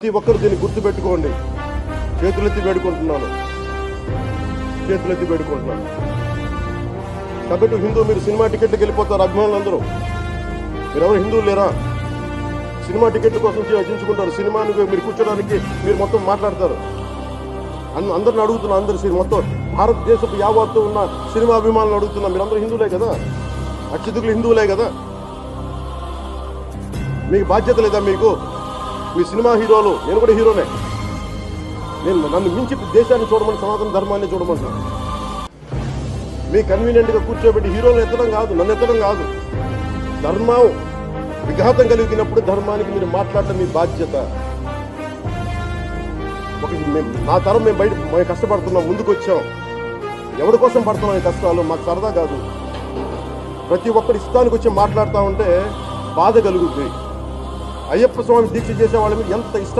ప్రతి ఒక్కరు దీన్ని గుర్తుపెట్టుకోండి. చేతులెత్తి వేడుకుంటున్నాను. కాబట్టి హిందూ మీరు సినిమా టికెట్కి వెళ్ళిపోతారు. అభిమానులందరూ మీరెవరు హిందువులు లేరా? సినిమా టికెట్ల కోసం చించుకుంటారు. సినిమాని మీరు కూర్చోడానికి మీరు మొత్తం మాట్లాడతారు. అందరిని అడుగుతున్నా, మొత్తం భారతదేశపు యావత్తు ఉన్న సినిమా అభిమానులు అడుగుతున్నా, మీరందరూ హిందువులే కదా, అత్యధికులు హిందువులే కదా, మీకు బాధ్యత లేదా? మీకు మీ సినిమా హీరోలు, నేను కూడా హీరోనే, నన్ను మించి దేశాన్ని చూడమని, సనాతన ధర్మాన్ని చూడమంటున్నాను. మీ కన్వీనియంట్గా కూర్చోబెట్టి హీరోలు ఎత్తడం కాదు, నన్ను ఎత్తడం కాదు. ధర్మం విఘాతం కలిగినప్పుడు ధర్మానికి మీరు మాట్లాడటం మీ బాధ్యత. నా తరం మేము కష్టపడుతున్నాం, ముందుకు వచ్చాం. ఎవరి కోసం పడుతున్నాం ఈ కష్టాలు? మాకు సరదా కాదు. ప్రతి ఒక్కరి ఇష్టానికి వచ్చి మాట్లాడుతూ ఉంటే బాధ కలుగుతుంది. అయ్యప్ప స్వామి దీక్ష చేసే వాళ్ళ మీద ఎంత ఇష్టం